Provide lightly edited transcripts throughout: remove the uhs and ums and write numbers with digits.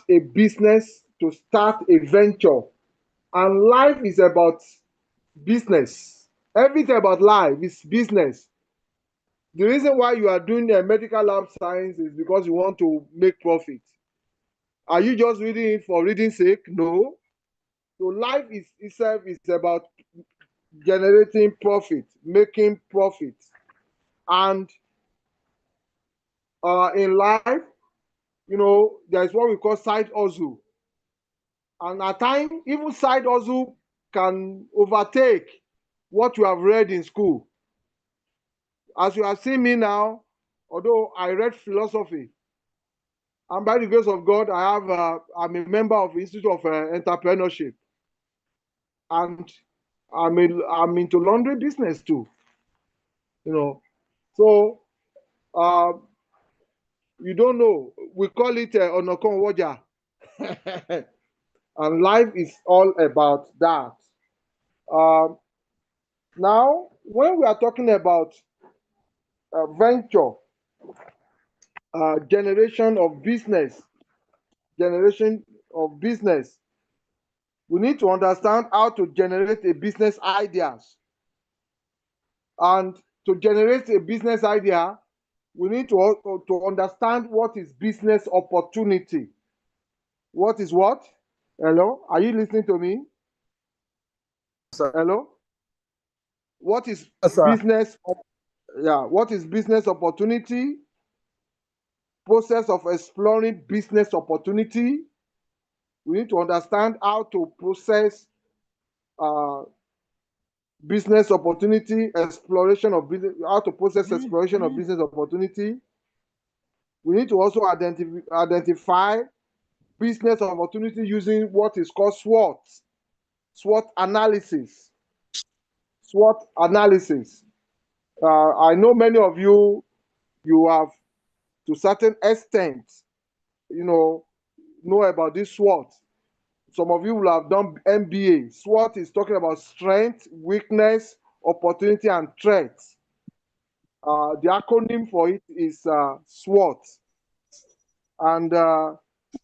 a business, to start a venture. And life is about business. Everything about life is business. The reason why you are doing a medical lab science is because you want to make profit. Are you just reading it for reading's sake? No. So life is itself is about generating profit, making profit. And in life, there's what we call side hustle. And at times, even side hustle can overtake what you have read in school. As you have seen me now, although I read philosophy, and by the grace of God, I'm a member of the Institute of Entrepreneurship, and I'm into laundry business too. So uh, you don't know. We call it Onokon Waja. And life is all about that. Now, when we are talking about venture, generation of business, we need to understand how to generate a business ideas. And to generate a business idea, we need to understand what is business opportunity. What is what? Hello? Are you listening to me? Sir. Hello? What is Yes, sir. business? What is business opportunity? Process of exploring business opportunity. We need to understand how to process uh, business opportunity, exploration of business, how to process exploration of business opportunity. We need to also identify business opportunity using what is called SWOT analysis. SWOT analysis. I know many of you have, to certain extent, know about this SWOT. Some of you will have done MBA. SWOT is talking about strength, weakness, opportunity, and threat. The acronym for it is SWOT. And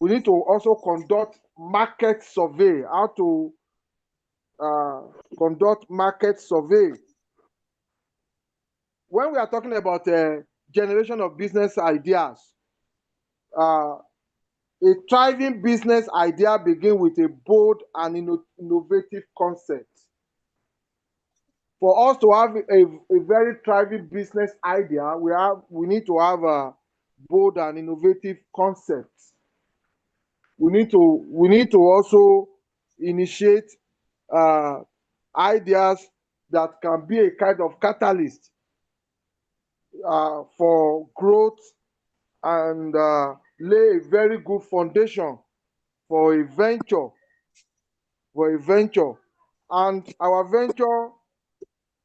we need to also conduct market survey, how to conduct market survey. When we are talking about generation of business ideas, a thriving business idea begins with a bold and innovative concept. For us to have a very thriving business idea, we need to have a bold and innovative concept. We need to also initiate ideas that can be a kind of catalyst for growth, and lay a very good foundation for a venture. And our venture,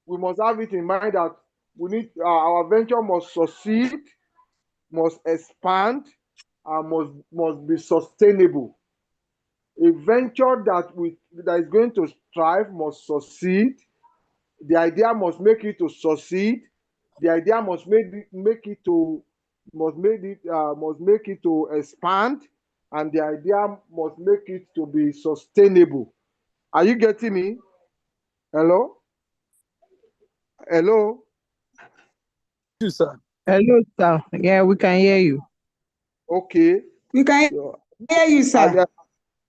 we must have it in mind that we need our venture must succeed, must expand, and must be sustainable. A venture that is going to strive must succeed. The idea must make it to succeed. The idea must make it to expand, and the idea must make it to be sustainable. Are you getting me? Hello? Hello? You, sir. Hello, sir. Yeah, we can hear you. Okay. We can hear you, sir.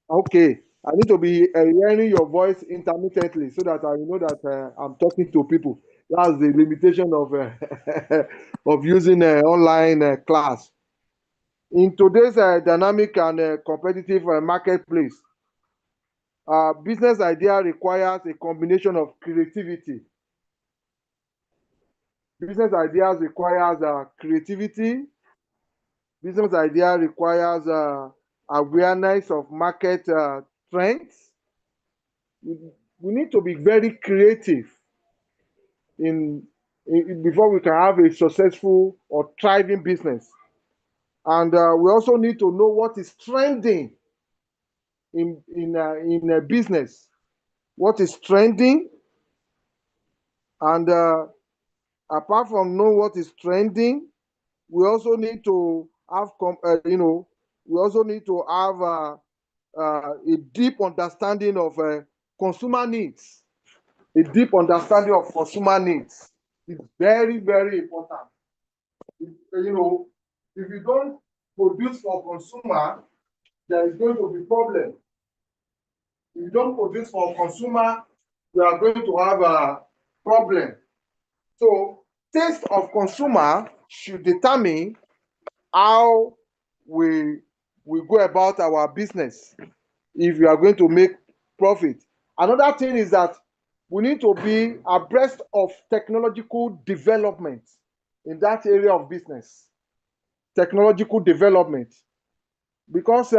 Okay. I need to be hearing your voice intermittently so that I know that I'm talking to people. That's the limitation of of using online class. In today's dynamic and competitive marketplace, business idea requires a combination of creativity. Business ideas requires creativity. Business idea requires awareness of market trends. We need to be very creative before we can have a successful or thriving business. And we also need to know what is trending in a business. What is trending? And apart from knowing what is trending, we also need to have we also need to have a deep understanding of consumer needs. A deep understanding of consumer needs is very, very important. You know, if you don't produce for consumer, there is going to be problem. If you don't produce for consumer, you are going to have a problem. So, taste of consumer should determine how we go about our business if you are going to make profit. Another thing is that we need to be abreast of technological development in that area of business. Technological development, because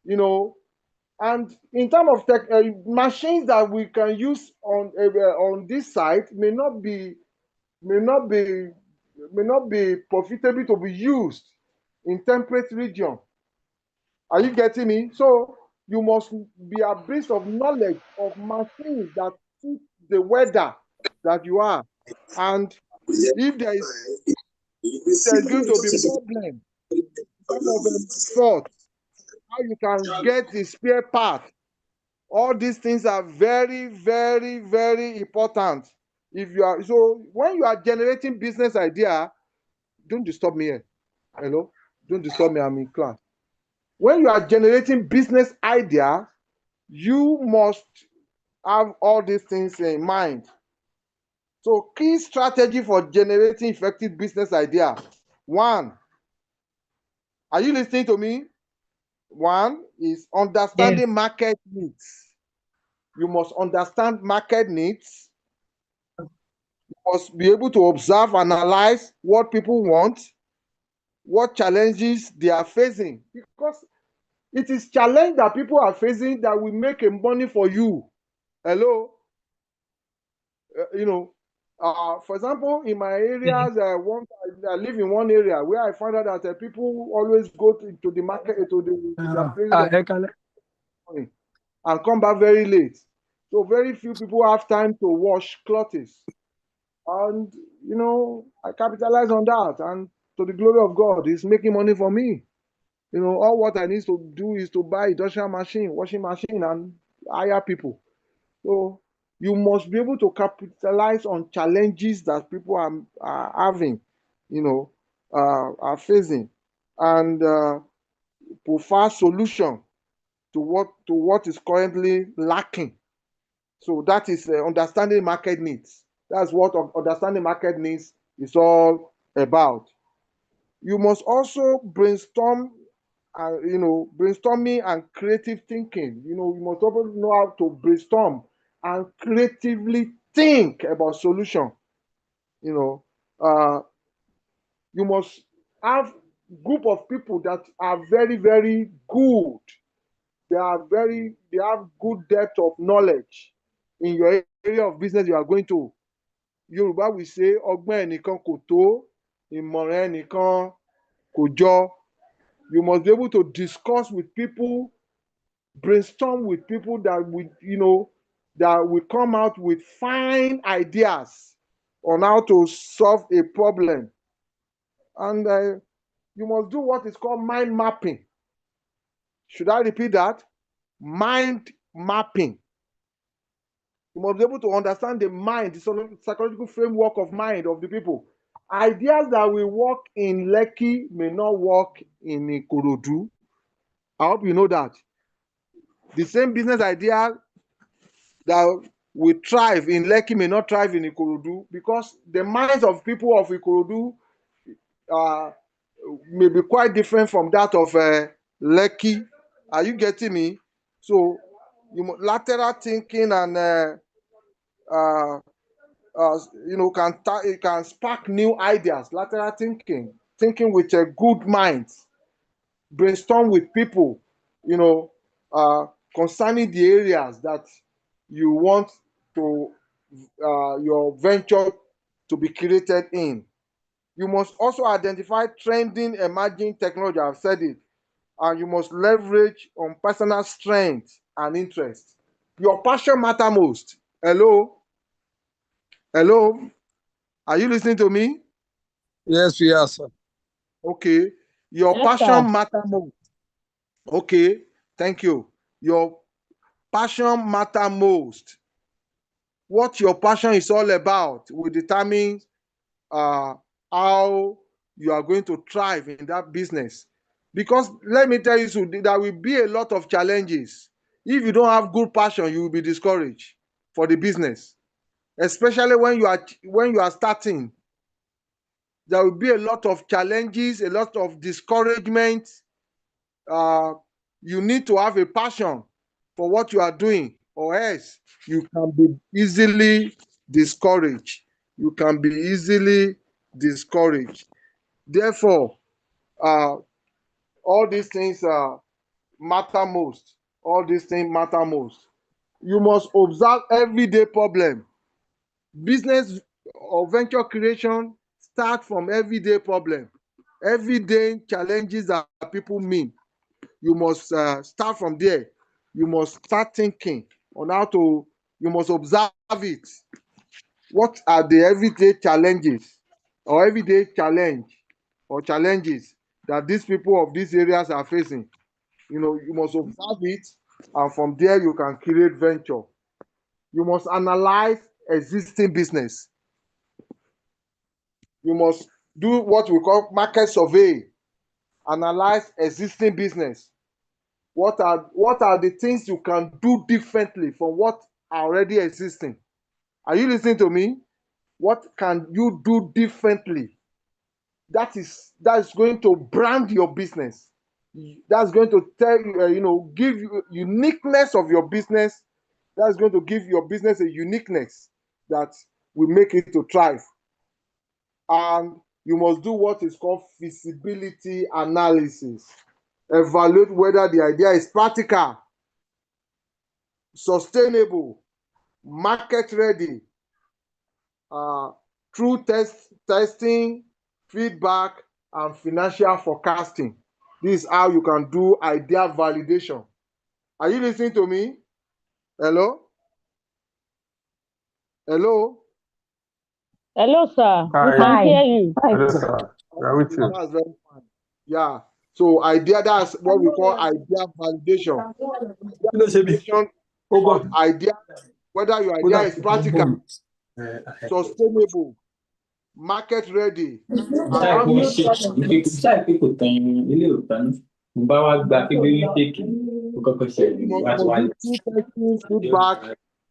you know, and in terms of tech, machines that we can use on this site may not be profitable to be used in temperate region. Are you getting me? So you must be abreast of knowledge of machines that suit the weather that you are. And if there's going to be problem in terms of fault, how you can get the spare part. All these things are very, very, very important. If you are so when you are generating business idea, don't disturb me here. Hello? Don't disturb me, I'm in class. When you are generating business idea, you must have all these things in mind. So, key strategy for generating effective business idea. One, are you listening to me? One is understanding market needs. You must understand market needs. You must be able to observe, analyze what people want, what challenges they are facing, because it is challenge that people are facing that will make a money for you. Hello? You know, for example, in my areas, I live in one area where I find out that people always go to the market, to their place and come back very late. So very few people have time to wash clothes. And, you know, I capitalize on that. And to the glory of God, it's making money for me. You know, all what I need to do is to buy industrial machine, washing machine, and hire people. So you must be able to capitalize on challenges that people are having, you know, are facing, and provide solution to what is currently lacking. So that is understanding market needs. That's what understanding market needs is all about. You must also brainstorm, brainstorming and creative thinking. You know, you must also know how to brainstorm and creatively think about solution. You know, you must have group of people that are very, very good. They have good depth of knowledge in your area of business you are going to. Yoruba will say, ọgbọ́n ẹnìkan kò tó, ìmọ̀ràn ẹnìkan kò jọ. You must be able to discuss with people, brainstorm with people that will come out with fine ideas on how to solve a problem. And you must do what is called mind mapping. Should I repeat that? Mind mapping. You must be able to understand the mind, the psychological framework of mind of the people. Ideas that will work in Lekki may not work in Ikorodu. I hope you know that. The same business idea that will thrive in Lekki may not thrive in Ikorodu, because the minds of people of Ikorodu may be quite different from that of Lekki. Are you getting me? So, lateral thinking and can spark new ideas. Lateral thinking with a good mind, brainstorm with people, concerning the areas that you want to your venture to be created in. You must also identify trending emerging technology. I've said it. And you must leverage on personal strength and interest. Your passion matter most. Hello? Hello? Are you listening to me? Yes, we are, sir. Okay. Your passion matter most. Okay, thank you. Your passion matter most. What your passion is all about will determine how you are going to thrive in that business. Because let me tell you, so there will be a lot of challenges. If you don't have good passion, you will be discouraged for the business, especially when you are starting. There will be a lot of challenges, a lot of discouragement. Uh, you need to have a passion for what you are doing, or else you can be easily discouraged. You can be easily discouraged. Therefore, uh, all these things matter most. All these things matter most. You must observe everyday problem. Business or venture creation start from everyday problem, everyday challenges that people meet. You must start from there. You must start thinking on how to. You must observe it. What are the everyday challenges or everyday challenge or challenges that these people of these areas are facing? You must observe it, and from there you can create venture. You must analyze existing business. You must do what we call market survey. Analyze existing business. What are the things you can do differently from what are already existing? Are you listening to me? What can you do differently? That is going to brand your business. That's going to tell you, give you uniqueness of your business. That's going to give your business a uniqueness that will make it to thrive. And you must do what is called feasibility analysis. Evaluate whether the idea is practical, sustainable, market ready, through testing, feedback, and financial forecasting. This is how you can do idea validation. Are you listening to me? Hello? Hello? Hello, sir. We Hi. can hear you. Hello, sir. We are with Okay, you. that's very fine. Yeah. So that's what we call idea validation. Kí ló ṣe bí? Validation Ó bọ̀. of idea, whether your Ó dà idea is kí n practical, bọ̀. sustainable, market ready, and ṣáà pé how wọ́n ṣe ṣáà pé kò tan ilé òtán ní mo bá wá gba pé bí mistake ó kọ́kọ́ ṣe wá tí wàá you must do testing, feedback,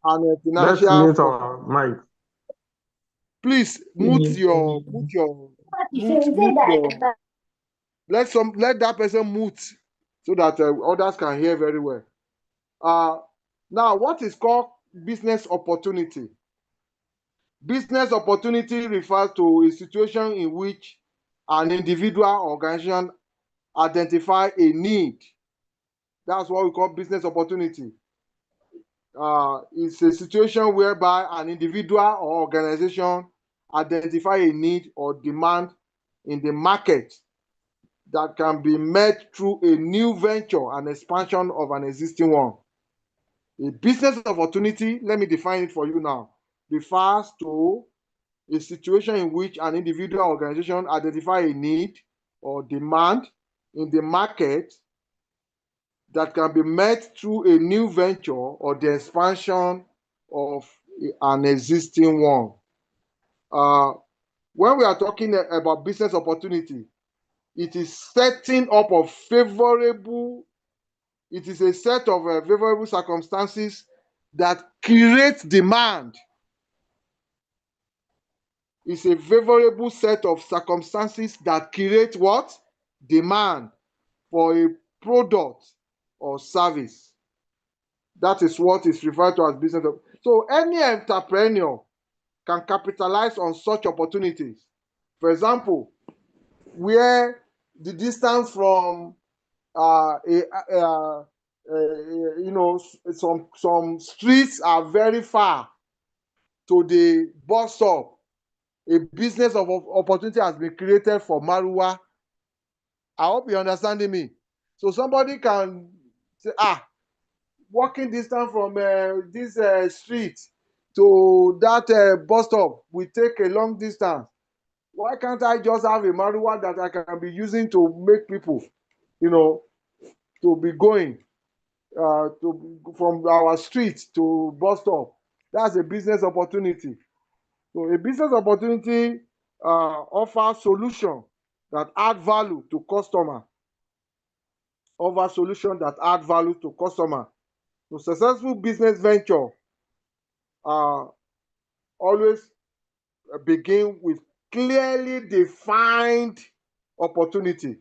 and Let's financial. mute our mic. Please mute your. Let that person mute so that others can hear very well. Now, what is called business opportunity? Business opportunity refers to a situation in which an individual or organization identify a need. That's what we call business opportunity. It's a situation whereby an individual or organization identify a need or demand in the market that can be met through a new venture and expansion of an existing one. A business opportunity, let me define it for you now, refers to a situation in which an individual or organization identify a need or demand in the market that can be met through a new venture or the expansion of an existing one. When we are talking about business opportunity, it is setting up of favorable, it is a set of favorable circumstances that create demand. It's a favorable set of circumstances that create what? Demand for a product or service. That is what is referred to as business. So any entrepreneur can capitalize on such opportunities. For example, where the distance from some streets are very far to the bus stop, a business of opportunity has been created for Marua. I hope you're understanding me. So somebody can say, walking distance from this street to that bus stop will take a long distance. Why can't I just have a marijuana that I can be using to make people, to be going from our street to bus stop. That's a business opportunity. So a business opportunity offers solution that add value to customer. Offer solution that add value to customer. So successful business venture always begin with clearly defined opportunity.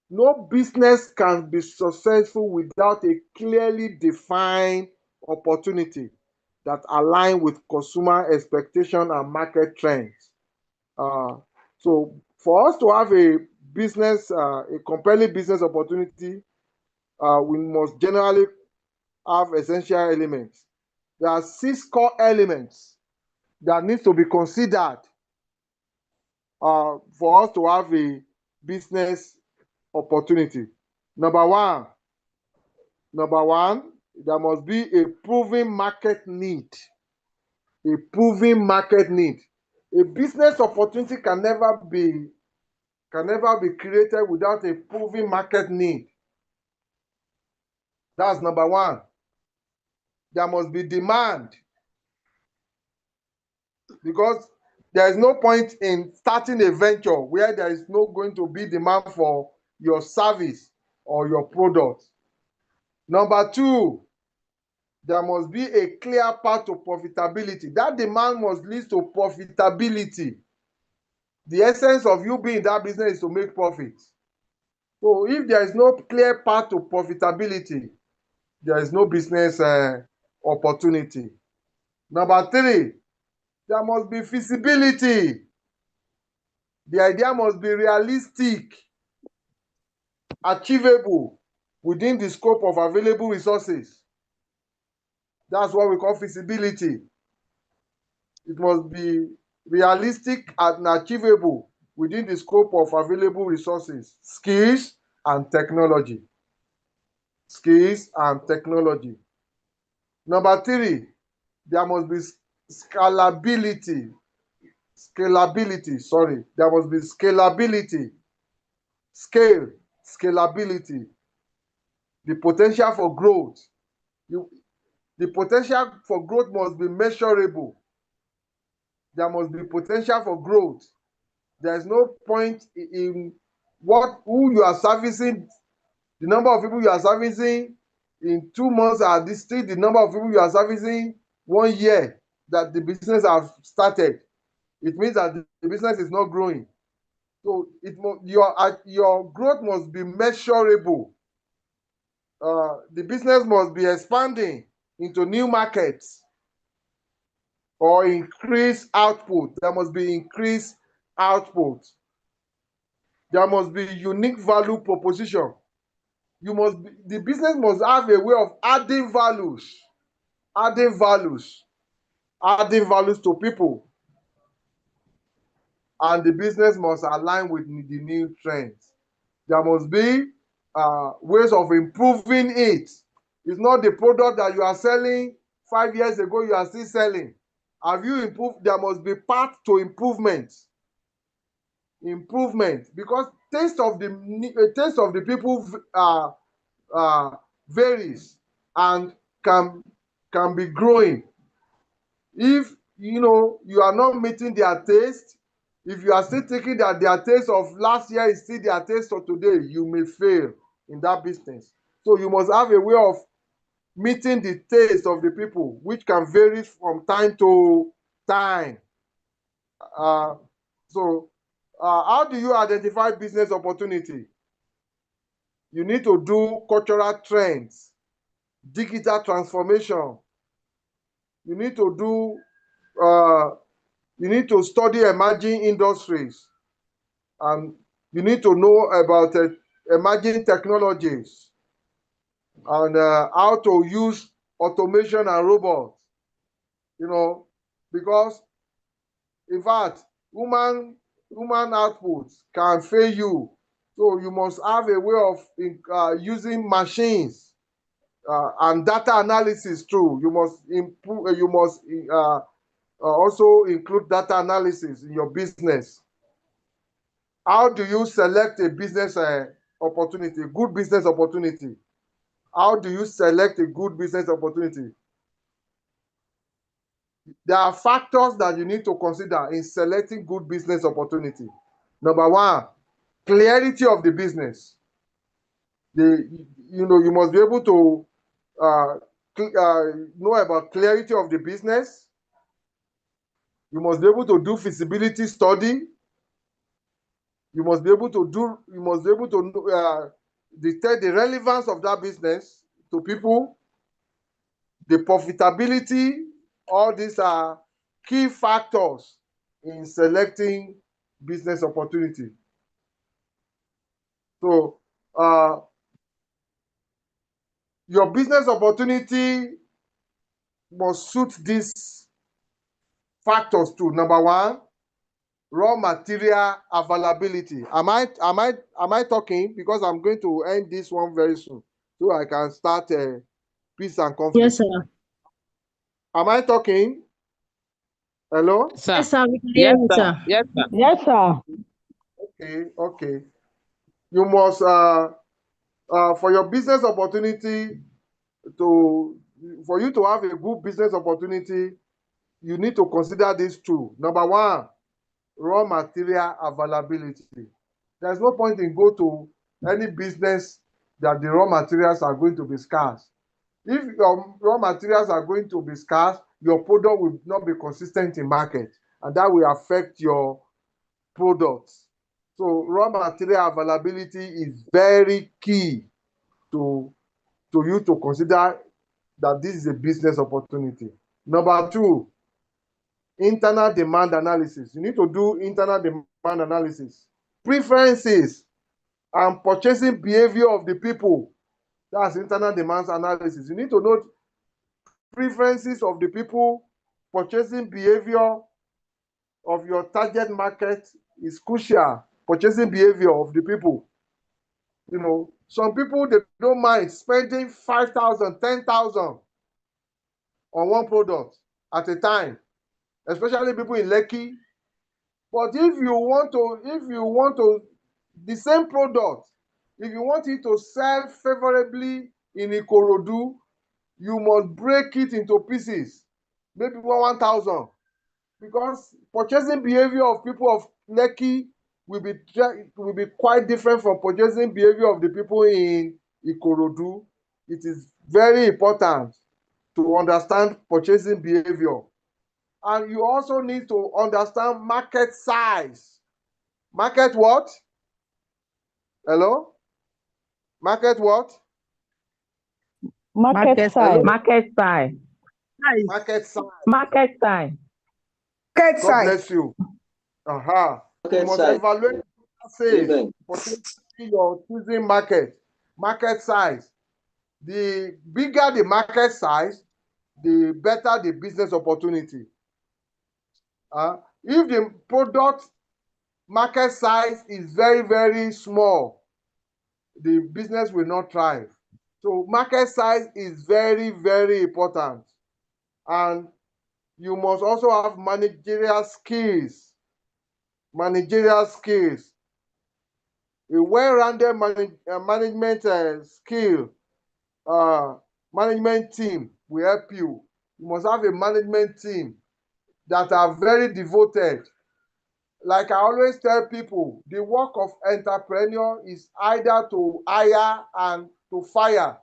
No business can be successful without a clearly defined opportunity that align with consumer expectation and market trends. So for us to have a business, a compelling business opportunity, we must generally have essential elements. There are 6 core elements that needs to be considered for us to have a business opportunity. Number one, there must be a proven market need. A proven market need. A business opportunity can never be created without a proven market need. That's number one. There must be demand, because there is no point in starting a venture where there is not going to be demand for your service or your product. Number two, there must be a clear path to profitability. That demand must lead to profitability. The essence of you being in that business is to make profit. So if there is no clear path to profitability, there is no business opportunity. Number three, there must be feasibility. The idea must be realistic, achievable within the scope of available resources. That's what we call feasibility. It must be realistic and achievable within the scope of available resources, skills, and technology. Skills and technology. Number three, there must be scalability. There must be scalability. Scalability. The potential for growth. The potential for growth must be measurable. There must be potential for growth. There is no point in who you are servicing, the number of people you are servicing in 2 months are still the number of people you are servicing 1 year that the business has started. It means that the business is not growing. So your growth must be measurable. The business must be expanding into new markets or increase output. There must be increased output. There must be unique value proposition. The business must have a way of adding values to people, and the business must align with the new trends. There must be ways of improving it. It's not the product that you are selling 5 years ago you are still selling. Have you improved? There must be path to improvement, because taste of the people varies and can be growing. If you are not meeting their taste, if you are still thinking that their taste of last year is still their taste of today, you may fail in that business. So you must have a way of meeting the taste of the people, which can vary from time to time. So how do you identify business opportunity? You need to do cultural trends, digital transformation. You need to study emerging industries, and you need to know about emerging technologies and how to use automation and robots. Because in fact, human output can fail you. So you must have a way of using machines and data analysis too. You must improve. You must also include data analysis in your business. How do you select a business opportunity, a good business opportunity. How do you select a good business opportunity? There are factors that you need to consider in selecting good business opportunity. Number one, clarity of the business. You must be able to know about clarity of the business. You must be able to do feasibility study. You must be able to detect the relevance of that business to people, the profitability. All these are key factors in selecting business opportunity. So your business opportunity must suit these factors too. Number one, raw material availability. Am I talking? Because I'm going to end this one very soon, so I can start peace and conflict. Yes, sir. Am I talking? Hello? Sir. Yes, sir. We can hear you, sir. Yes, sir. Yes, sir. Okay. You must for your business opportunity for you to have a good business opportunity, you need to consider these two. Number one, raw material availability. There's no point in go to any business that the raw materials are going to be scarce. If your raw materials are going to be scarce, your product will not be consistent in market, and that will affect your products. So raw material availability is very key to you to consider that this is a business opportunity. Number two, internal demand analysis. You need to do internal demand analysis. Preferences and purchasing behavior of the people. That's internal demand analysis. You need to know preferences of the people, purchasing behavior of your target market is crucial. Purchasing behavior of the people. Some people, they don't mind spending 5,000, 10,000 on one product at a time, especially people in Lekki. But if you want to, the same product, if you want it to sell favorably in Ikorodu, you must break it into pieces, maybe 1,000, because purchasing behavior of people of Lekki will be quite different from purchasing behavior of the people in Ikorodu. It is very important to understand purchasing behavior. And you also need to understand market size. Market what? Hello? Market what? Market size. Market size. Market size. Market size. Market God size. bless you. You must size. evaluate sales, Amen. potentially your choosing market. Market size. The bigger the market size, the better the business opportunity. If the product market size is very, very small, the business will not thrive. So market size is very, very important. And you must also have managerial skills. Managerial skills. A well-rounded management skill, management team will help you. You must have a management team that are very devoted. Like I always tell people, the work of entrepreneur is either to hire and to fire.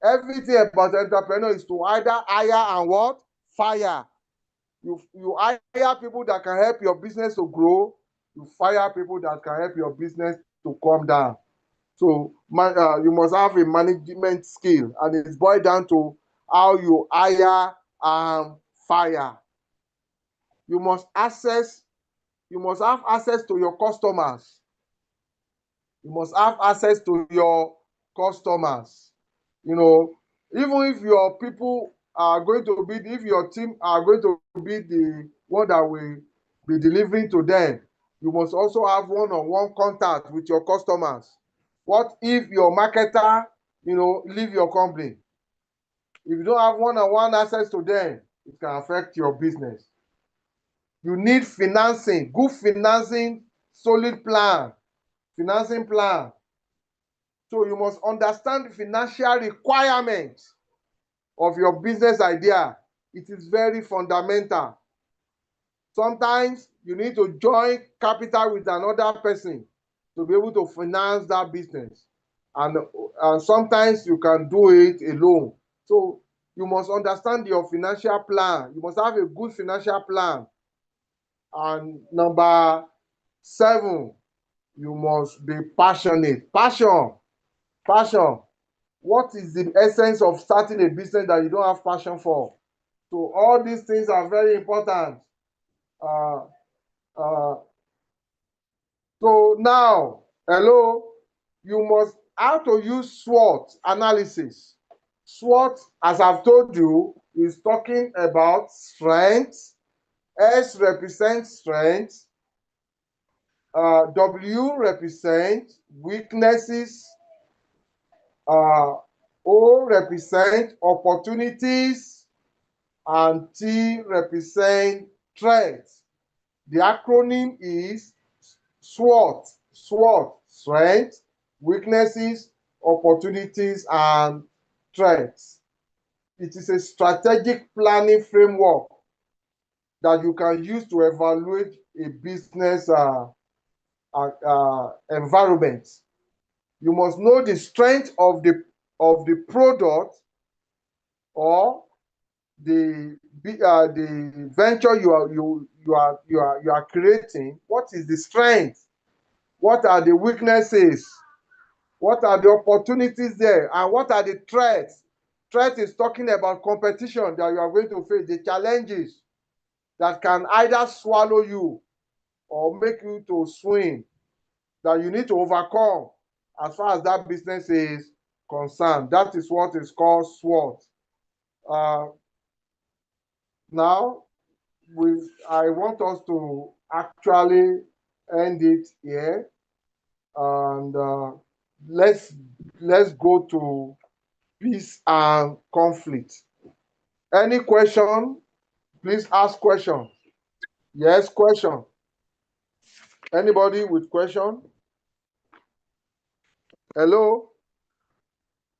Everything about entrepreneur is to either hire and what? Fire. You hire people that can help your business to grow. You fire people that can help your business to come down. So you must have a management skill, and it's boiled down to how you hire and fire. You must have access to your customers. You must have access to your customers. Even if your people are going to be, if your team are going to be the one that will be delivering to them, you must also have one-on-one contact with your customers. What if your marketer, leave your company? If you don't have one-on-one access to them, it can affect your business. You need financing, good financing, solid plan, financing plan. So you must understand the financial requirements of your business idea. It is very fundamental. Sometimes you need to join capital with another person to be able to finance that business. And sometimes you can do it alone. So you must understand your financial plan. You must have a good financial plan. And number 7, you must be passionate. Passion. What is the essence of starting a business that you don't have passion for? So all these things are very important. So now, hello, you must how to use SWOT analysis. SWOT, as I've told you, is talking about strengths. S represents strength. W represents weaknesses. O represent opportunities, and T represent threats. The acronym is SWOT. SWOT, strength, weaknesses, opportunities, and threats. It is a strategic planning framework that you can use to evaluate a business environment. You must know the strength of the product or the venture you are creating. What is the strength? What are the weaknesses? What are the opportunities there? And what are the threats? Threat is talking about competition that you are going to face, the challenges that can either swallow you or make you to swim, that you need to overcome as far as that business is concerned. That is what is called SWOT. Now, I want us to actually end it here, and let's go to peace and conflict. Any question? Please ask question. Yes, question. Anybody with question? Hello?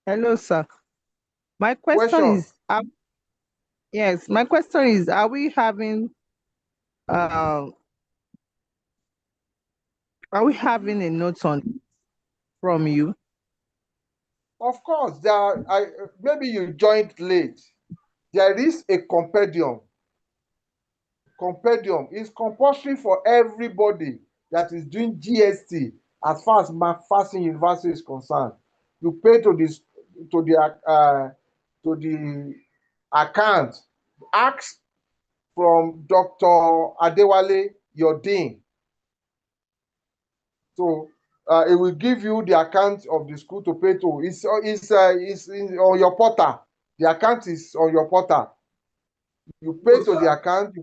Hello, sir. My question is, yes, my question is, are we having a note on from you? Of course, maybe you joined late. There is a compendium. Compendium is compulsory for everybody that is doing GST as far as McPherson University is concerned. You pay to the account. Ask from Dr. Adewale, your dean. So it will give you the account of the school to pay to. It's on your portal. The account is on your portal. You pay to the account.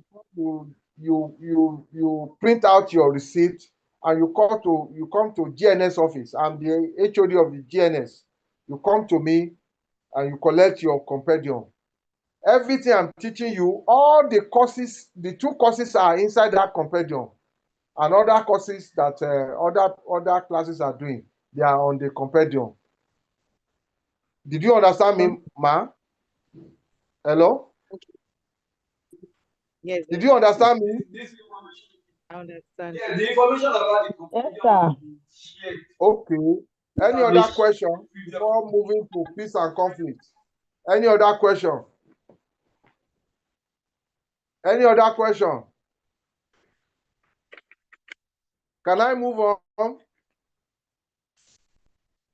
You print out your receipt, and you come to GNS office. I'm the HOD of the GNS. You come to me and you collect your compendium. Everything I'm teaching you, all the courses, the 2 courses are inside that compendium, and other courses that other classes are doing, they are on the compendium. Did you understand me, ma? Hello? Yes. Did you understand me? I understand. Yeah, the information about the Yes, sir. Okay. Any other question before moving to peace and conflict? Any other question? Any other question? Can I move on?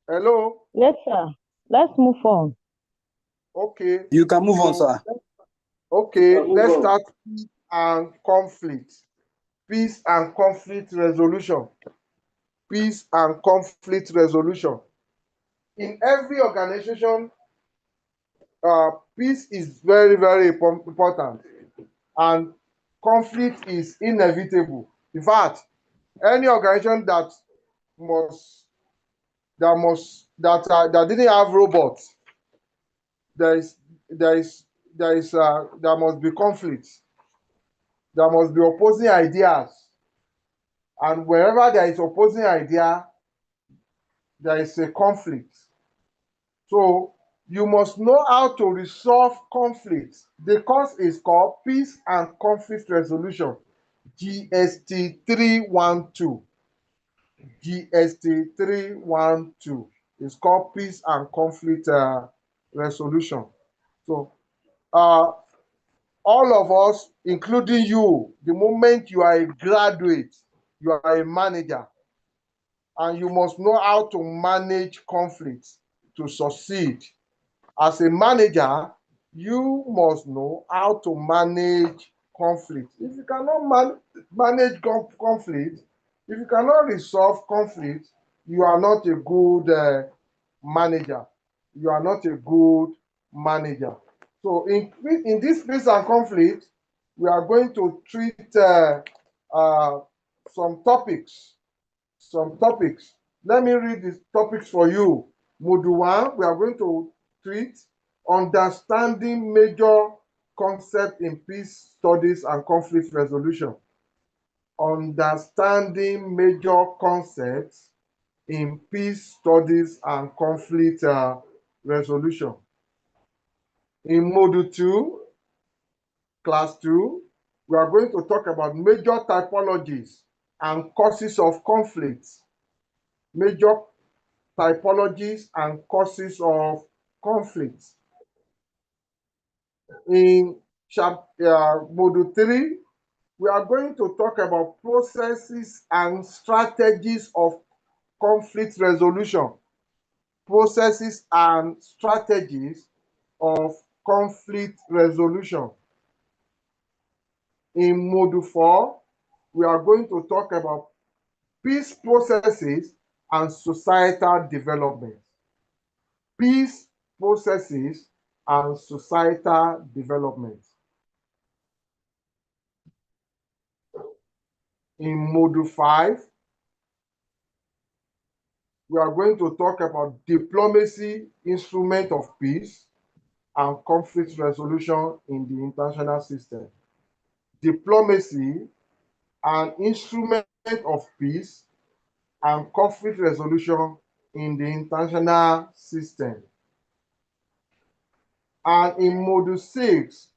Hello? Yes, sir. Let's move on. Okay. You can move on, sir. Okay, let's start peace and conflict. Peace and conflict resolution. Peace and conflict resolution. In every organization, peace is very, very important, and conflict is inevitable. In fact, any organization that didn't have robots, there must be conflict. There must be opposing ideas, and wherever there is opposing idea, there is a conflict. So you must know how to resolve conflicts. The course is called Peace and Conflict Resolution, GST 312. GST 312. It's called Peace and Conflict Resolution. So all of us, including you, the moment you are a graduate, you are a manager, and you must know how to manage conflicts to succeed. As a manager, you must know how to manage conflict. If you cannot manage conflict, if you cannot resolve conflict, you are not a good manager. You are not a good manager. So in this peace and conflict, we are going to treat some topics. Let me read these topics for you. Module 1, we are going to treat understanding major concepts in peace studies and conflict resolution. Understanding major concepts in peace studies and conflict resolution. In Module 2, Class 2, we are going to talk about major typologies and causes of conflicts. Major typologies and causes of conflicts. In Module 3, we are going to talk about processes and strategies of conflict resolution. Processes and strategies of conflict resolution. In Module 4, we are going to talk about peace processes and societal development. Peace processes and societal development. In Module 5, we are going to talk about diplomacy, instrument of peace, and conflict resolution in the international system. Diplomacy, an instrument of peace and conflict resolution in the international system. And in Module 6,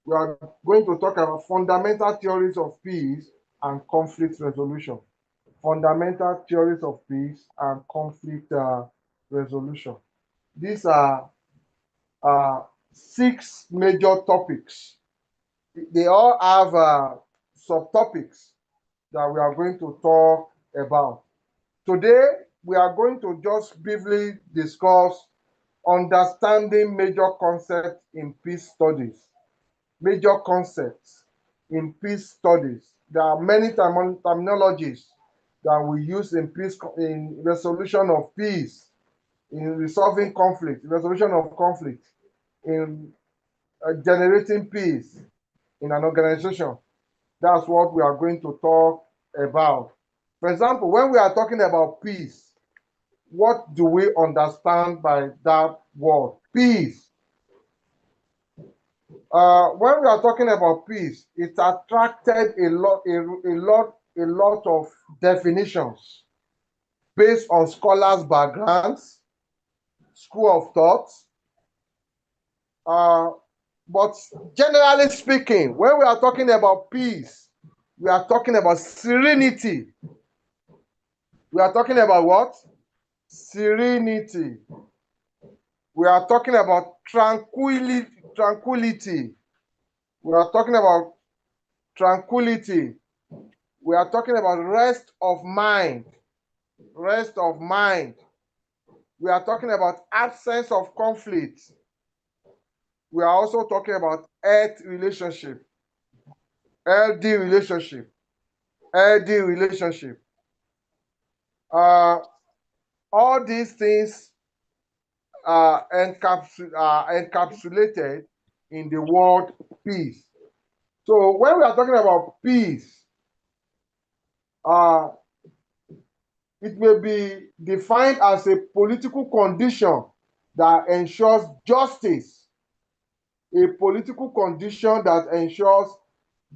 we are going to talk about fundamental theories of peace and conflict resolution. Fundamental theories of peace and conflict resolution. These are 6 major topics. They all have subtopics that we are going to talk about. Today, we are going to just briefly discuss understanding major concepts in peace studies. Major concepts in peace studies. There are many terminologies that we use in peace, in resolution of peace, in resolving conflict, resolution of conflict, in generating peace in an organization. That's what we are going to talk about. For example, when we are talking about peace, what do we understand by that word? Peace. When we are talking about peace, it attracted a lot of definitions based on scholars' backgrounds, school of thoughts. But generally speaking, when we are talking about peace, we are talking about serenity. We are talking about what? Serenity. We are talking about tranquility. We are talking about tranquility. We are talking about rest of mind. Rest of mind. We are talking about absence of conflict. We are also talking about healthy relationship. Healthy relationship. Healthy relationship. All these things are encapsulated in the word peace. So when we are talking about peace, it may be defined as a political condition that ensures justice. A political condition that ensures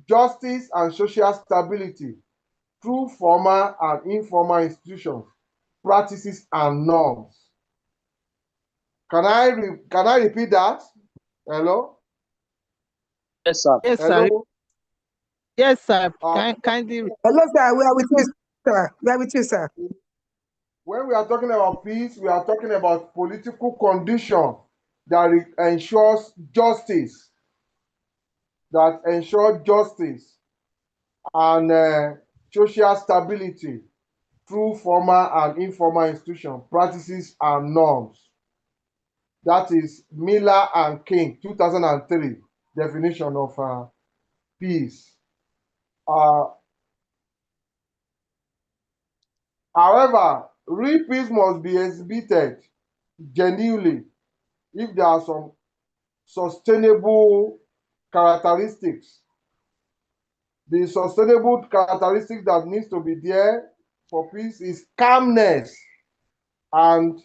justice and social stability through formal and informal institutions practices, and norms. Can I repeat that? Hello? Yes, sir. Yes, sir. Hello? Yes, sir. Uh, Kindly. Hello, sir. We are with you, sir. We are with you, sir. when we are talking about peace, we are talking about political condition that ensures justice, and social stability through formal and informal institutions, practices, and norms. That is Miller and King, 2003 definition of peace. However, real peace must be exhibited genuinely if there are some sustainable characteristics. The sustainable characteristic that needs to be there for peace is calmness and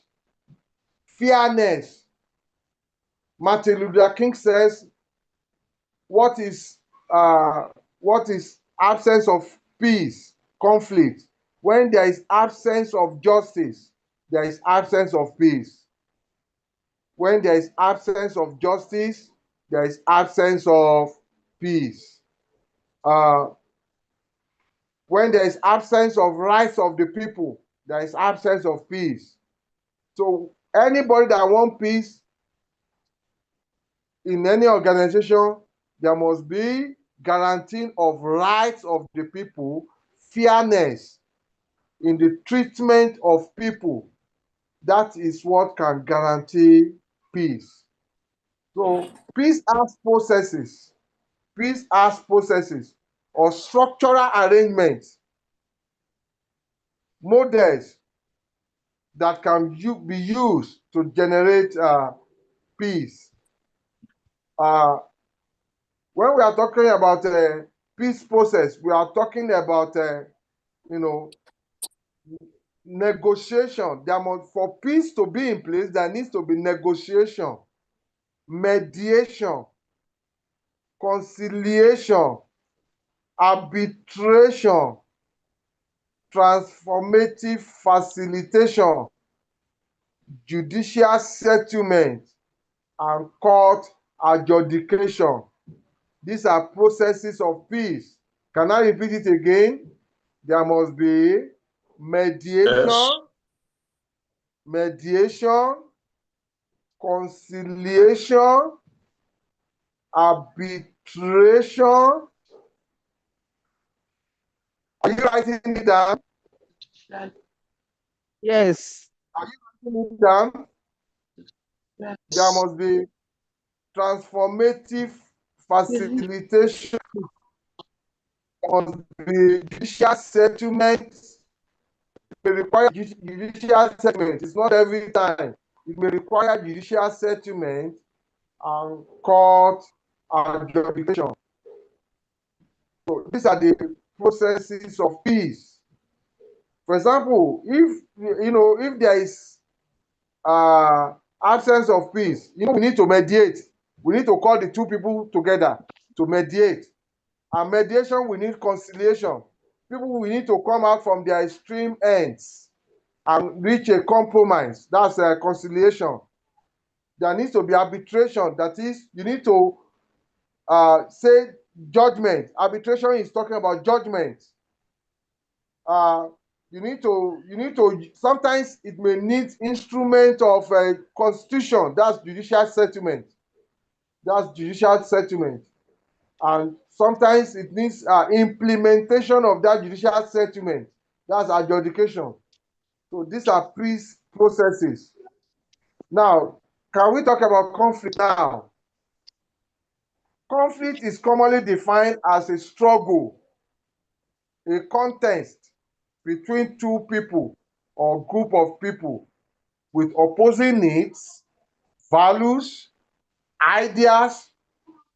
fairness. Martin Luther King says, what is absence of peace, conflict? When there is absence of justice, there is absence of peace. When there is absence of justice, there is absence of peace. When there is absence of rights of the people, there is absence of peace. So anybody that wants peace in any organization, there must be guaranteeing of rights of the people, fairness in the treatment of people. That is what can guarantee peace. So peace has processes. Peace has processes or structural arrangements, models that can be used to generate peace. When we are talking about peace process, we are talking about negotiation. For peace to be in place, there needs to be negotiation, mediation, conciliation, arbitration, transformative facilitation, judicial settlement, and court adjudication. These are processes of peace. Can I repeat it again? There must be mediation, conciliation, arbitration. Are you writing it down? Yes. Are you writing it down? There must be transformative facilitation, must be judicial settlement. It may require judicial settlement. It's not every time. It may require judicial settlement and court adjudication. So these are the processes of peace. For example, if there is absence of peace, we need to mediate. We need to call the two people together to mediate. And mediation, we need conciliation. People will need to come out from their extreme ends and reach a compromise. That's a conciliation. There needs to be arbitration. That is, you need to say judgment. Arbitration is talking about judgment. You need to. Sometimes it may need instrument of a constitution. That's judicial settlement. And sometimes it needs implementation of that judicial settlement. That's adjudication. So these are peace processes. Now, can we talk about conflict now? Conflict is commonly defined as a struggle, a contest between two people or group of people with opposing needs, values, ideas,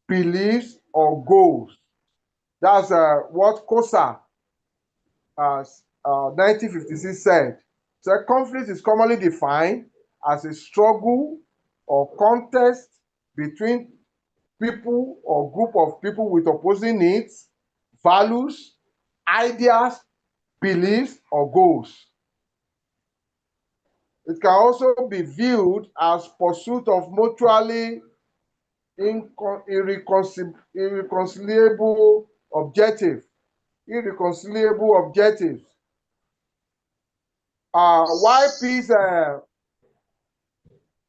beliefs, or goals. That's what COSA 1956 said. So conflict is commonly defined as a struggle or contest between people or group of people with opposing needs, values, ideas, beliefs, or goals. It can also be viewed as pursuit of mutually irreconcilable objectives. Why peace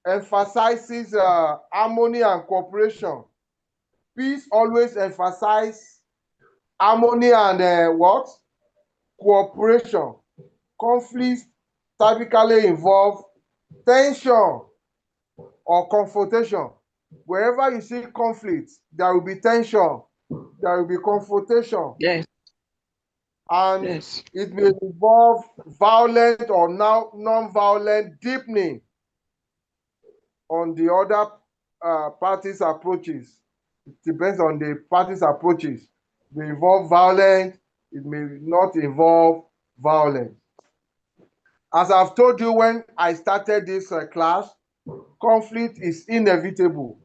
emphasizes harmony and cooperation. Peace always emphasizes harmony and what? Cooperation. Conflicts typically involve tension or confrontation. Wherever you see conflict, there will be tension, there will be confrontation. Yes. And Yes. it may involve violent or non-violent deepening on the other party's approaches. It depends on the party's approaches. It may involve violence, it may not involve violence. As I've told you when I started this class, conflict is inevitable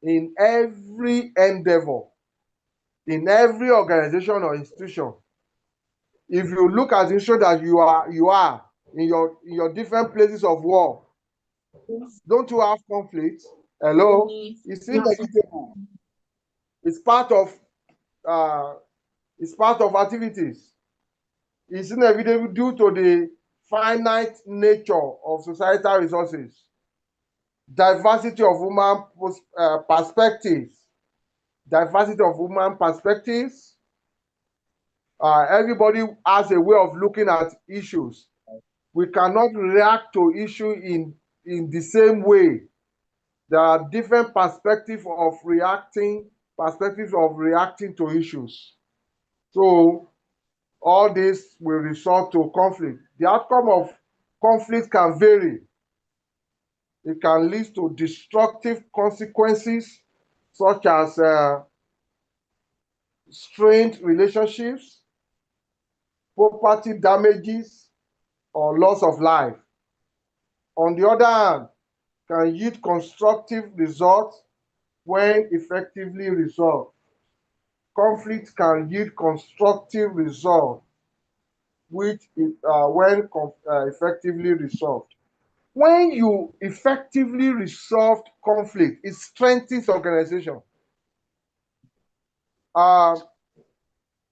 in every endeavor, in every organization or institution. If you look at the issue that you are in your different places of work, don't you have conflict? Hello? It's inevitable. It's part of activities. It's inevitable due to the finite nature of societal resources, diversity of human perspectives, everybody has a way of looking at issues. We cannot react to issue in the same way. There are different perspectives of reacting to issues. So all this will result to conflict. The outcome of conflict can vary. It can lead to destructive consequences such as strained relationships, property damages, or loss of life. On the other hand, can yield constructive results when effectively resolved. Conflict can yield constructive results when effectively resolved. When you effectively resolve conflict, it strengthens organization.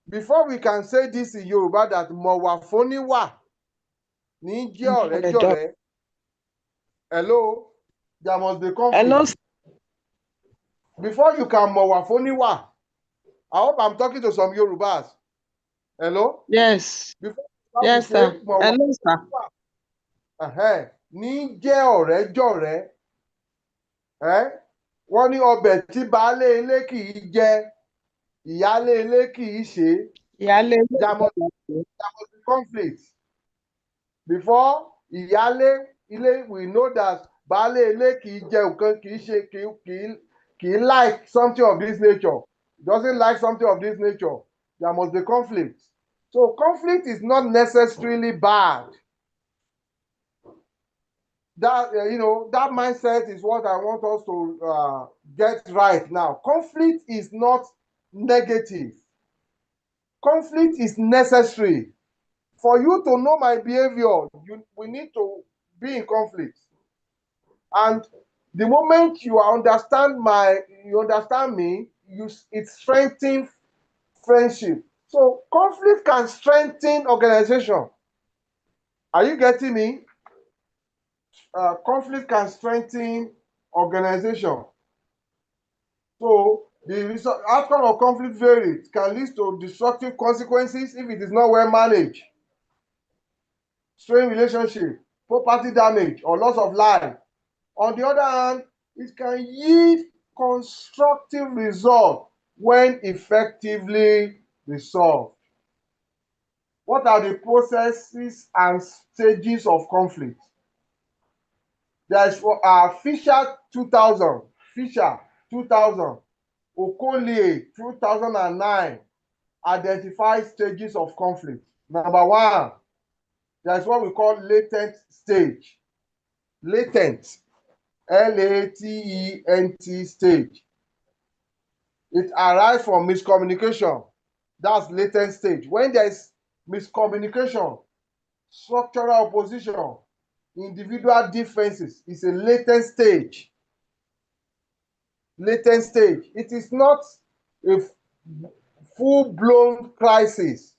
Before we can say this in Yoruba, that Mowafoniwa ní jẹ́ ọ̀rẹ́jọ̀rẹ́. Hello, there must be conflict. Hello. Before you can Mowafoniwa, I hope I'm talking to some Yorubas. Hello? Yes. Before Yes, sir. Hello, sir. Ní jẹ́ ọ̀rẹ́jọ̀rẹ́. Wọ́n ní ọbẹ̀ tí baálé ilé kì í jẹ, ìyálé ilé kì í ṣe. There must be conflict. Before ìyálé ilé, we know that baálé ilé kì í jẹ nǹkan, kì í like something of this nature. Doesn't like something of this nature. There must be conflict. So conflict is not necessarily bad. That that mindset is what I want us to get right now. Conflict is not negative. Conflict is necessary. For you to know my behavior, we need to be in conflict. And the moment you understand me, it strengthens friendship. So conflict can strengthen organization. Are you getting me? Conflict can strengthen organization. So the outcome of conflict varies. It can lead to destructive consequences if it is not well managed. Strained relationship, property damage, or loss of life. On the other hand, it can yield constructive result when effectively resolved. What are the processes and stages of conflict? There's Fisher 2000, Okolie 2009 identified stages of conflict. Number one, there's what we call latent stage. Latent, L-A-T-E-N-T stage. It arises from miscommunication. That's latent stage. When there's miscommunication, structural opposition, individual differences is a latent stage. Latent stage. It is not a full-blown crisis.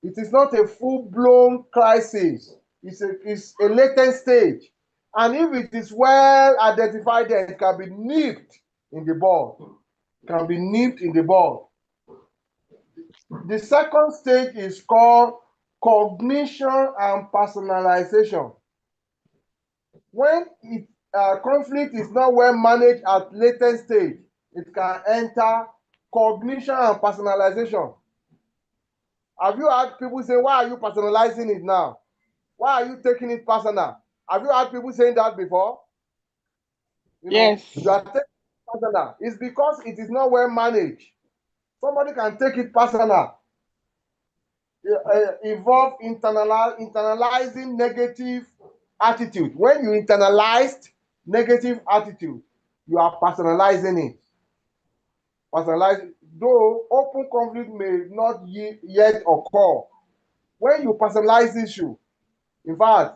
It is not a full-blown crisis. It's a latent stage. And if it is well identified, then it can be nipped in the bud. Can be nipped in the bud. The second stage is called cognition and personalization. When conflict is not well managed at latent stage, it can enter cognition and personalization. Have you heard people say, why are you personalizing it now? Why are you taking it personal? Have you heard people saying that before? Yes. You are taking it personal. It's because it is not well managed. Somebody can take it personal. Involve internalizing negative attitude. When you internalized negative attitude, you are personalizing it. Personalizing, though open conflict may not yet occur. When you personalize issue, in fact,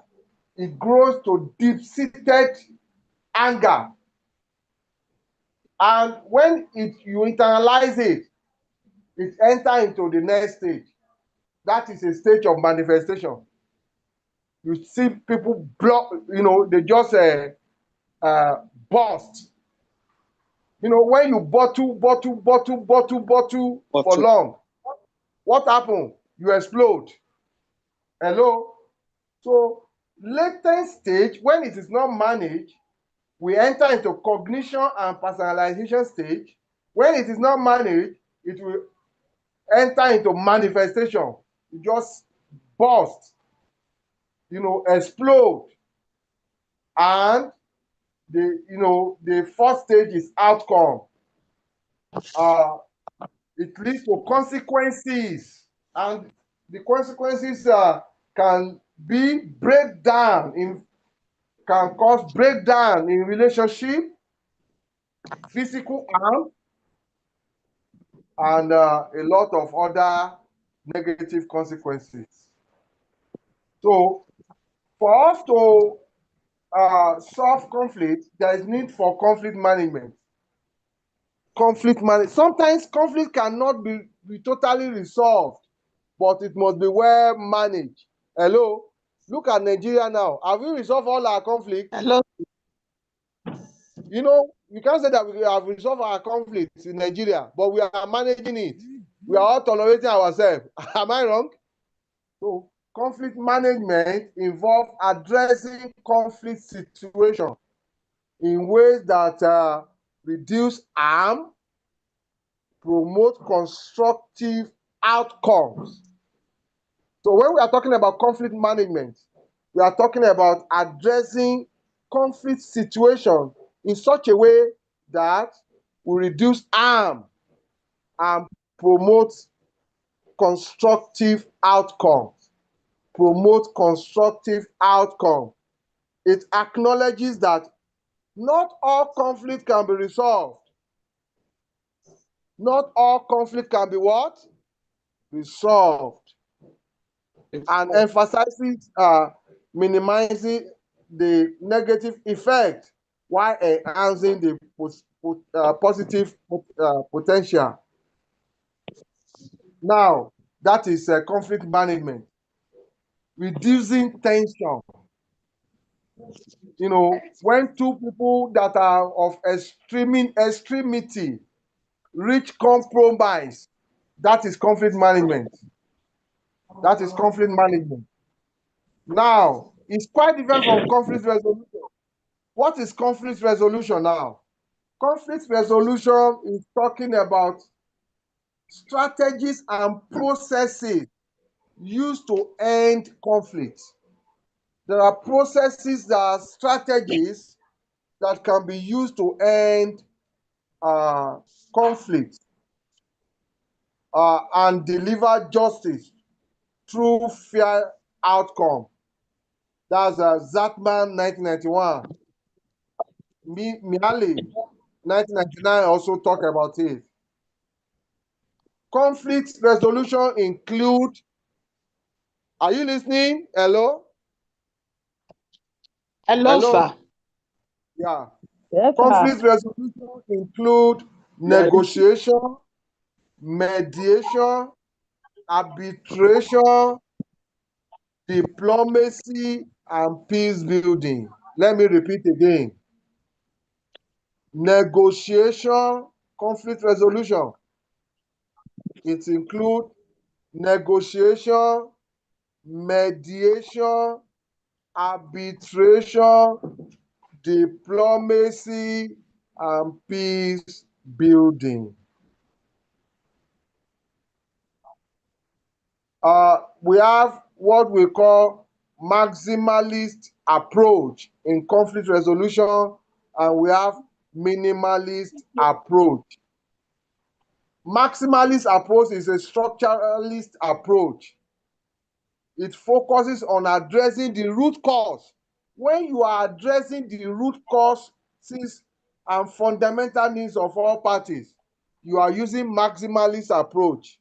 it grows to deep-seated anger. And when you internalize it, it enters into the next stage. That is a stage of manifestation. You see people block, they just burst. When you bottle for long, what happens? You explode. Hello? So, latent stage, when it is not managed, we enter into cognition and personalization stage. When it is not managed, it will enter into manifestation. You just burst, explode. And the first stage is outcome. It leads to consequences, and the consequences can be can cause breakdown in relationship, physical harm, and a lot of other negative consequences. So, for us to solve conflict, there is need for conflict management. Sometimes conflict cannot be totally resolved, but it must be well managed. Hello? Look at Nigeria now. Have we resolved all our conflicts? Hello. You can't say that we have resolved our conflicts in Nigeria, but we are managing it. We are all tolerating ourselves. Am I wrong? So, conflict management involves addressing conflict situation in ways that reduce harm, promote constructive outcomes. So when we are talking about conflict management, we are talking about addressing conflict situation in such a way that will reduce harm and promote constructive outcomes. Promote constructive outcome. It acknowledges that not all conflict can be resolved. Not all conflict can be what? Resolved. And emphasizes minimizing the negative effect while enhancing the positive potential. Now, that is conflict management. Reducing tension. When two people that are of extremity reach compromise, that is conflict management. That is conflict management. Now, it's quite different from conflict resolution. What is conflict resolution now? Conflict resolution is talking about strategies and processes used to end conflict. There are processes, there are strategies that can be used to end conflict and deliver justice through fair outcome. That's Zatman 1991. Mihaly 1999 also talk about it. Conflict resolution include, are you listening? Hello? Hello, sir. Yeah. Yes, sir. Conflict resolution include negotiation, mediation, arbitration, diplomacy, and peace building. Let me repeat again. Negotiation, conflict resolution. It includes negotiation, mediation, arbitration, diplomacy, and peace building. We have what we call maximalist approach in conflict resolution, and we have minimalist approach. Maximalist approach is a structuralist approach. It focuses on addressing the root cause. When you are addressing the root causes and fundamental needs of all parties, you are using maximalist approach.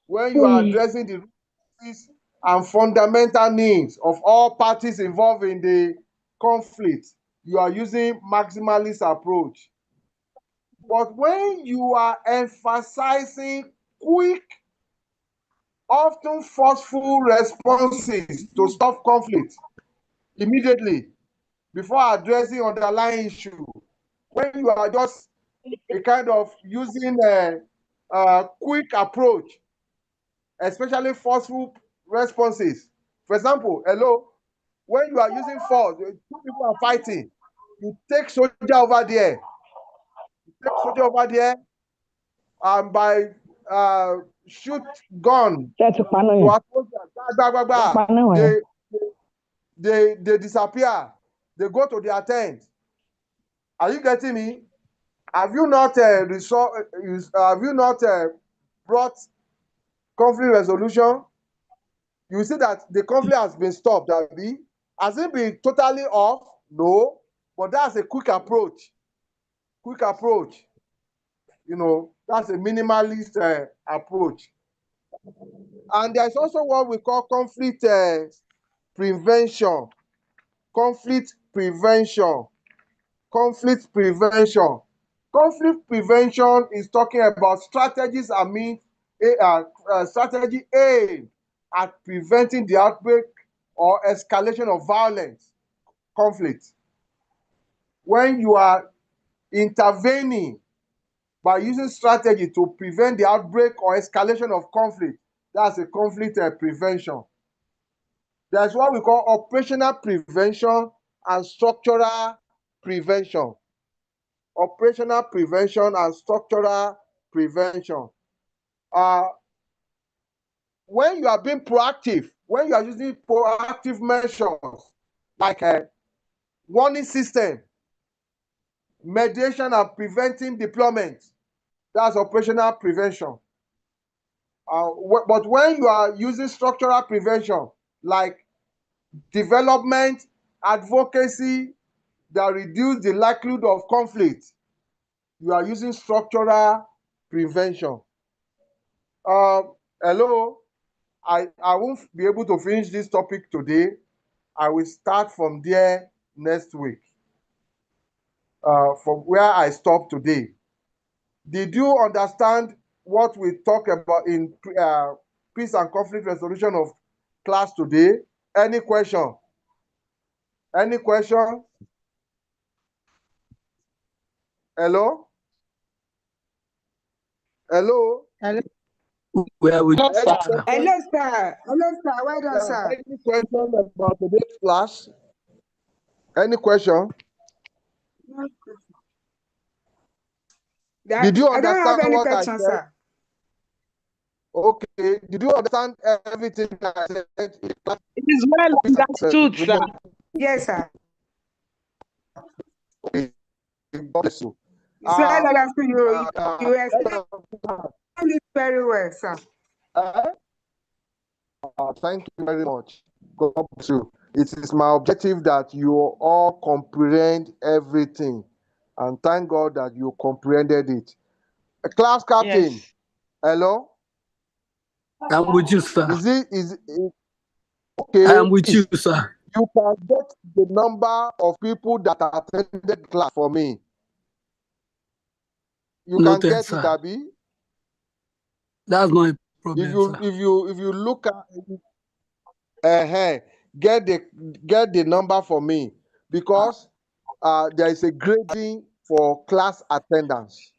When you are addressing the root causes and fundamental needs of all parties involved in the conflict, you are using maximalist approach. But when you are emphasizing quick, often forceful responses to stop conflict immediately before addressing underlying issue, when you are just a kind of using a quick approach, especially forceful responses. For example, hello, when you are using force, two people are fighting, you take soldier over there, and by shoot gun That's a to panel. they disappear, they go to their tent. Are you getting me? Have you not brought conflict resolution? You see that the conflict has been stopped. Has it been totally off? No, but that's a quick approach. You know, that's a minimalist approach. And there's also what we call conflict prevention. Conflict prevention is talking about strategies strategy aimed at preventing the outbreak or escalation of violence, conflict. When you are intervening by using strategy to prevent the outbreak or escalation of conflict, that's a conflict prevention. There's what we call operational prevention and structural prevention. Operational prevention and structural prevention. When you are being proactive, when you are using proactive measures like a warning system, mediation, and preventing deployment, that's operational prevention. But when you are using structural prevention like development, advocacy that reduce the likelihood of conflict, you are using structural prevention. Hello, I won't be able to finish this topic today. I will start from there next week, from where I stopped today. Did you understand what we talk about in peace and conflict resolution of class today? Any question? Any question? Hello? Hello? Hello, Where we Hello, sir. hello, sir. Hello, sir. Well done, sir. Any question about today's class? Any question? Did you I don't have understand any what I questions, said? sir. Okay. Did you understand everything I said? It is well understood, sir. Yes, sir. Okay. God bless you. It's well understood. You explained it very well, sir. Thank you very much. God bless you. It is my objective that you all comprehend everything, and thank God that you comprehended it. Class captain, Yes. hello? I'm with you, sir. Is it okay? I am with you, sir. you can get the number of people that attended class for me. You can Noted, get it, sir. Abi. That's not a problem, sir. If you look at get the number for me, because there is a grading for class attendance.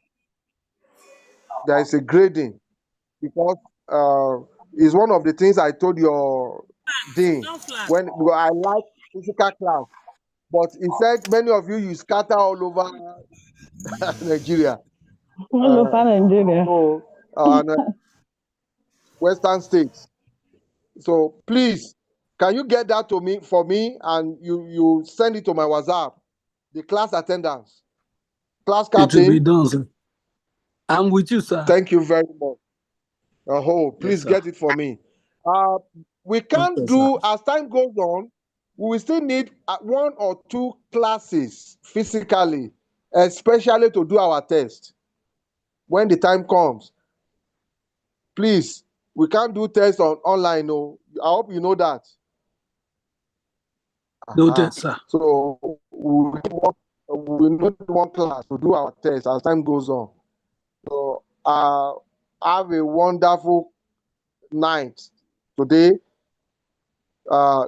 There is a grading because it's one of the things I told your dean when I like physical class, but he said many of you scatter all over Nigeria. All over Nigeria. So and Western states. So please, can you get that to me for me, and you send it to my WhatsApp? The class attendance, class It will be captain. done, sir. I'm with you, sir. Thank you very much. Please sir. get it for me. We can't Okay, do, as time goes on, we will still need 1 or 2 classes physically, especially to do our test. When the time comes, please, we can't do tests online. No, I hope you know that. Noted, sir. So we need one class to do our test as time goes on. So have a wonderful night today.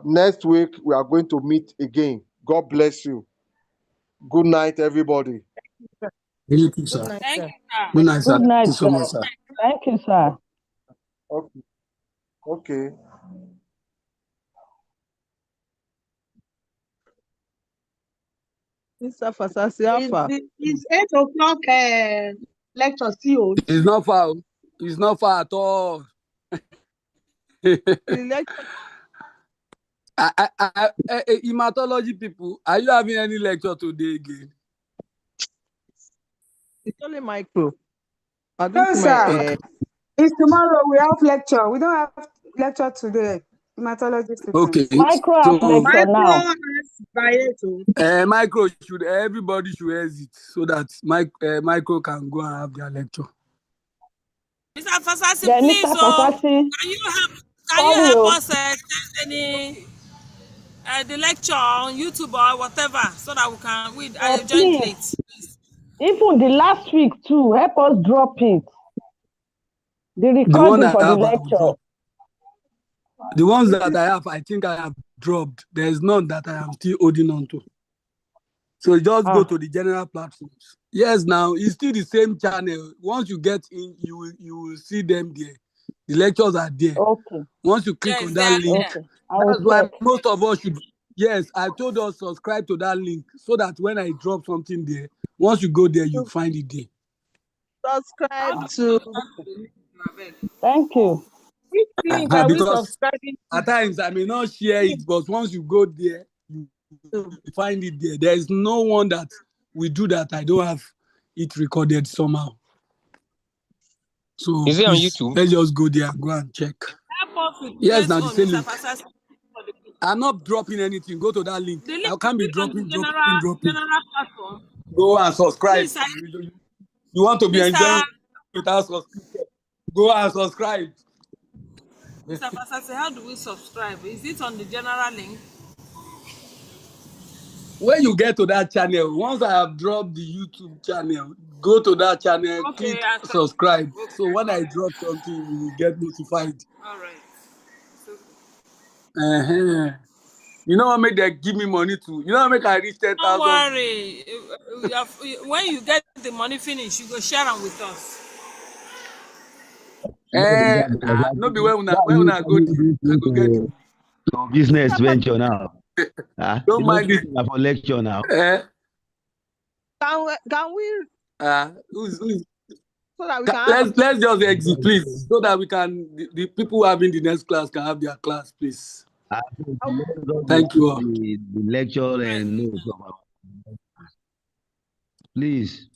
Next week we are going to meet again. God bless you. Good night, everybody. Thank you, sir. Thank you, sir. Good night, sir. Good night, Thank you so sir. much, sir. Thank you, sir. Okay. Mr. Fasasi, how far? It's 8 o'clock lecture still. It's not far. It's not far at all. The lecture, Hematology people, are you having any lecture today again? it's only micro. I No, think sir. It's tomorrow. We have lecture. We don't have lecture today. Hematology students. Okay. Micro have lecture now. Micro should everybody should exit so that micro can go and have their lecture. Mr. Fasasi, Then please, Mr. Fasasi, can you help us send any the lecture on YouTube or whatever so that we can I joined please. late. Even the last week too, help us drop it. The The one recording that for I the have, I will lecture. drop. The ones that I have, I think I have dropped. There is none that I am still holding on to. So just go to the general platforms. Yes, now it's still the same channel. Once you get in, you will see them there. The lectures are there. Okay. Once you click on that link, that's why most of us should. Yes, I told us subscribe to that link so that when I drop something there, once you go there, you find it there. subscribe to. Thank you. Which link are we Because subscribing to? at times I may not share it, but once you go there, you find it there. There is no one that we do that I don't have it recorded somehow. So is it on please, YouTube? let's just go there and go and check. Yes, now the same link. Fasasi. I'm not dropping anything. Go to that link. The link I can't be is on the dropping. general platform. Go and subscribe. Please, You want to be Mr. enjoying without subscription? Go and subscribe. Mr. Fasasi, how do we subscribe? Is it on the general link? When you get to that channel, once I have dropped the YouTube channel, go to that channel, click subscribe. Okay. So when I drop something, you will get notified. All right. You know what make they give me money to? You know what make I reach 10,000? Don't worry. When you get the money finished, you go share them with us. No be when I go there, I go get you. So business venture now. Don't mind it for lecture now. Can we? Who's So that we can. Let's just exit, please, so that we can the people having the next class can have their class, please. Thank you all. The lecture and notes. Please.